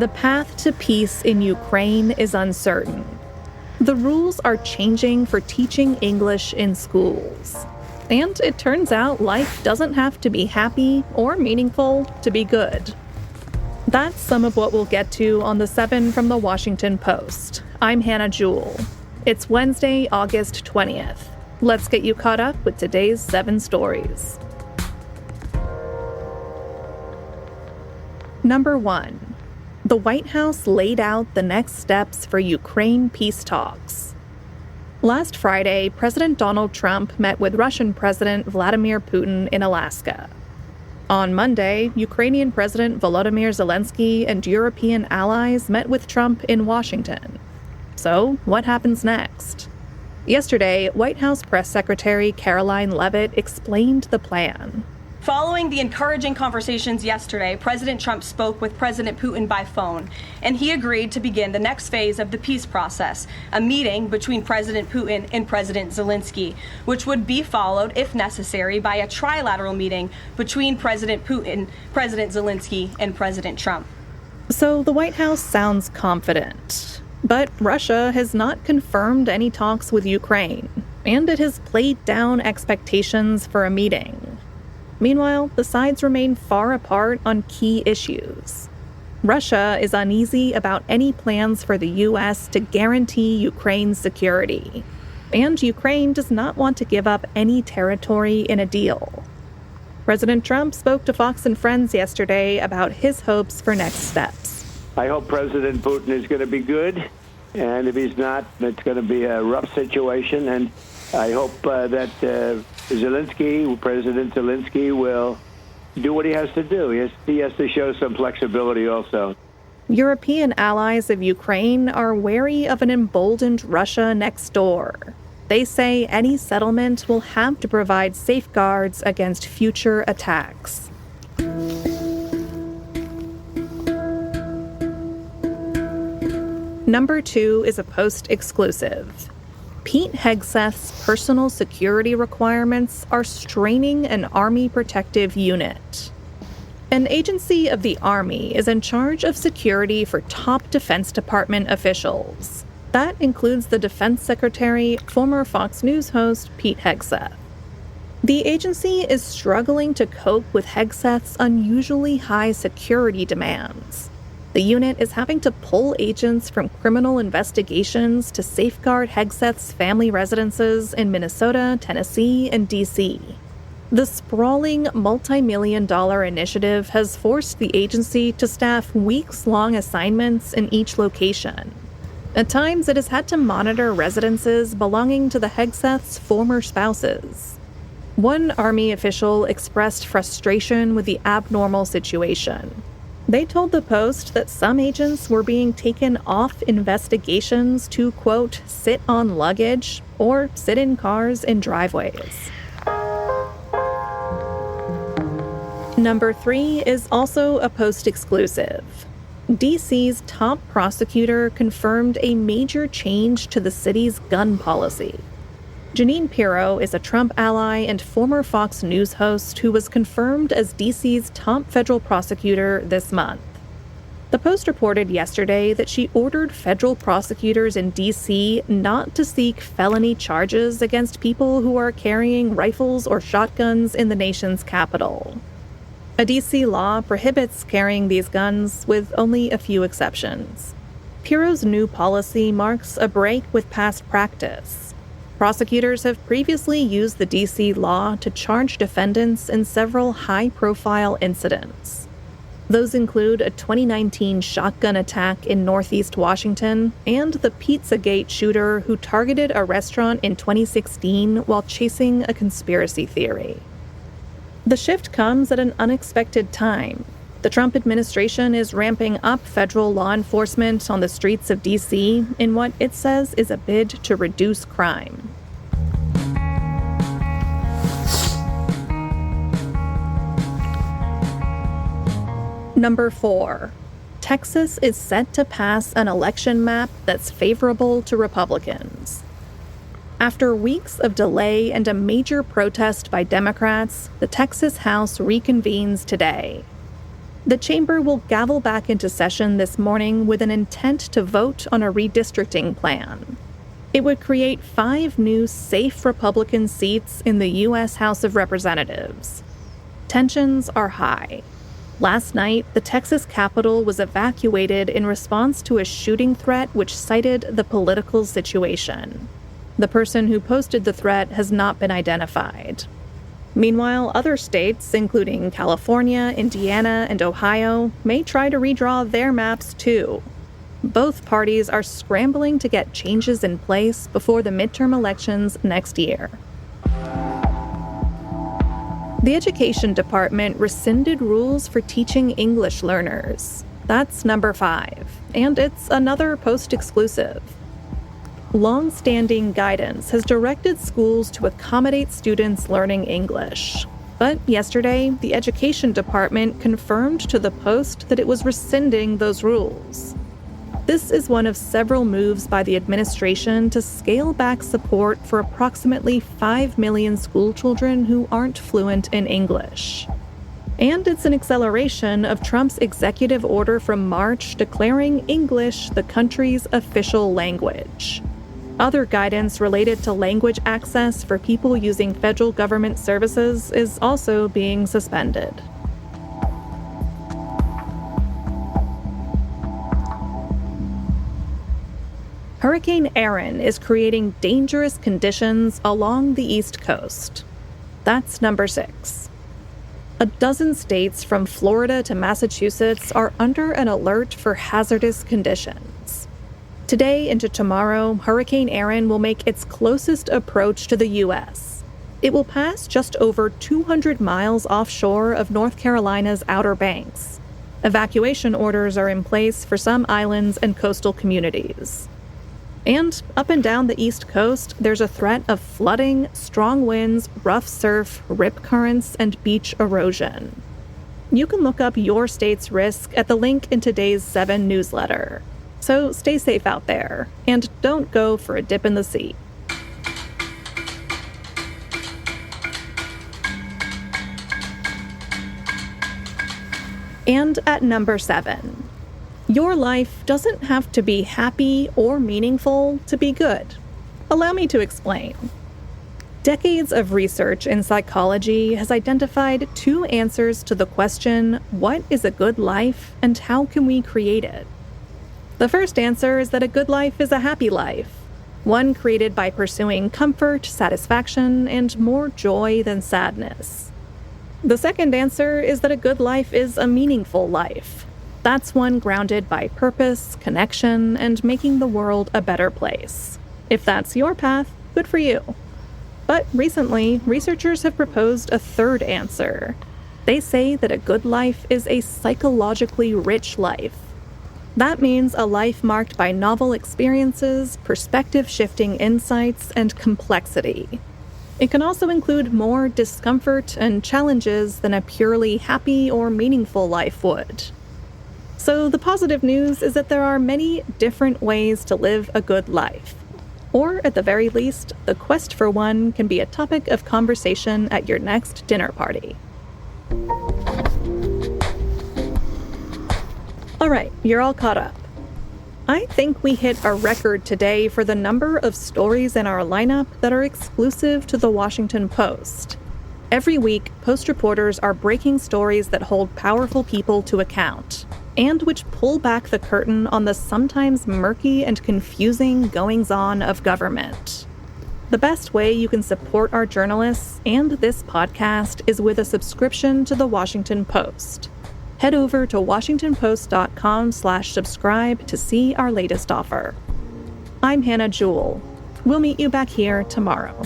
The path to peace in Ukraine is uncertain. The rules are changing for teaching English in schools. And it turns out life doesn't have to be happy or meaningful to be good. That's some of what we'll get to on the 7 from the Washington Post. I'm Hannah Jewell. It's Wednesday, August 20th. Let's get you caught up with today's 7 stories. Number 1. The White House laid out the next steps for Ukraine peace talks. Last Friday, President Donald Trump met with Russian President Vladimir Putin in Alaska. On Monday, Ukrainian President Volodymyr Zelensky and European allies met with Trump in Washington. So, what happens next? Yesterday, White House Press Secretary Karoline Leavitt explained the plan. Following the encouraging conversations yesterday, President Trump spoke with President Putin by phone, and he agreed to begin the next phase of the peace process, a meeting between President Putin and President Zelensky, which would be followed, if necessary, by a trilateral meeting between President Putin, President Zelensky, and President Trump. So the White House sounds confident, but Russia has not confirmed any talks with Ukraine, and it has played down expectations for a meeting. Meanwhile, the sides remain far apart on key issues. Russia is uneasy about any plans for the U.S. to guarantee Ukraine's security, and Ukraine does not want to give up any territory in a deal. President Trump spoke to Fox and Friends yesterday about his hopes for next steps. I hope President Putin is going to be good, and if he's not, it's going to be a rough situation, and I hope that President Zelensky will do what he has to do. He has to show some flexibility also. European allies of Ukraine are wary of an emboldened Russia next door. They say any settlement will have to provide safeguards against future attacks. Number 2 is a Post exclusive. Pete Hegseth's personal security requirements are straining an Army protective unit. An agency of the Army is in charge of security for top Defense Department officials. That includes the Defense Secretary, former Fox News host Pete Hegseth. The agency is struggling to cope with Hegseth's unusually high security demands. The unit is having to pull agents from criminal investigations to safeguard Hegseth's family residences in Minnesota, Tennessee, and D.C. The sprawling, multi-million-dollar initiative has forced the agency to staff weeks-long assignments in each location. At times, it has had to monitor residences belonging to the Hegseth's former spouses. One Army official expressed frustration with the abnormal situation. They told the Post that some agents were being taken off investigations to, quote, sit on luggage or sit in cars in driveways. Number 3 is also a Post exclusive. DC's top prosecutor confirmed a major change to the city's gun policy. Jeanine Pirro is a Trump ally and former Fox News host who was confirmed as DC's top federal prosecutor this month. The Post reported yesterday that she ordered federal prosecutors in DC not to seek felony charges against people who are carrying rifles or shotguns in the nation's capital. A DC law prohibits carrying these guns with only a few exceptions. Pirro's new policy marks a break with past practice. Prosecutors have previously used the D.C. law to charge defendants in several high-profile incidents. Those include a 2019 shotgun attack in Northeast Washington and the Pizzagate shooter who targeted a restaurant in 2016 while chasing a conspiracy theory. The shift comes at an unexpected time. The Trump administration is ramping up federal law enforcement on the streets of D.C. in what it says is a bid to reduce crime. Number 4. Texas is set to pass an election map that's favorable to Republicans. After weeks of delay and a major protest by Democrats, the Texas House reconvenes today. The chamber will gavel back into session this morning with an intent to vote on a redistricting plan. It would create 5 new safe Republican seats in the U.S. House of Representatives. Tensions are high. Last night, the Texas Capitol was evacuated in response to a shooting threat which cited the political situation. The person who posted the threat has not been identified. Meanwhile, other states, including California, Indiana, and Ohio, may try to redraw their maps too. Both parties are scrambling to get changes in place before the midterm elections next year. The Education Department rescinded rules for teaching English learners. That's number 5, and it's another post-exclusive. Long-standing guidance has directed schools to accommodate students learning English. But yesterday, the Education Department confirmed to the Post that it was rescinding those rules. This is one of several moves by the administration to scale back support for approximately 5 million schoolchildren who aren't fluent in English. And it's an acceleration of Trump's executive order from March declaring English the country's official language. Other guidance related to language access for people using federal government services is also being suspended. Hurricane Erin is creating dangerous conditions along the East Coast. That's number 6. A dozen states from Florida to Massachusetts are under an alert for hazardous conditions. Today into tomorrow, Hurricane Erin will make its closest approach to the U.S. It will pass just over 200 miles offshore of North Carolina's Outer Banks. Evacuation orders are in place for some islands and coastal communities. And up and down the East Coast, there's a threat of flooding, strong winds, rough surf, rip currents, and beach erosion. You can look up your state's risk at the link in today's 7 newsletter. So stay safe out there, and don't go for a dip in the sea. And at number 7. Your life doesn't have to be happy or meaningful to be good. Allow me to explain. Decades of research in psychology has identified 2 answers to the question, what is a good life and how can we create it? The first answer is that a good life is a happy life, one created by pursuing comfort, satisfaction, and more joy than sadness. The second answer is that a good life is a meaningful life. That's one grounded by purpose, connection, and making the world a better place. If that's your path, good for you. But recently, researchers have proposed a third answer. They say that a good life is a psychologically rich life. That means a life marked by novel experiences, perspective-shifting insights, and complexity. It can also include more discomfort and challenges than a purely happy or meaningful life would. So the positive news is that there are many different ways to live a good life. Or at the very least, the quest for one can be a topic of conversation at your next dinner party. All right, you're all caught up. I think we hit a record today for the number of stories in our lineup that are exclusive to the Washington Post. Every week, Post reporters are breaking stories that hold powerful people to account, and which pull back the curtain on the sometimes murky and confusing goings-on of government. The best way you can support our journalists and this podcast is with a subscription to the Washington Post. Head over to washingtonpost.com/subscribe to see our latest offer. I'm Hannah Jewell. We'll meet you back here tomorrow.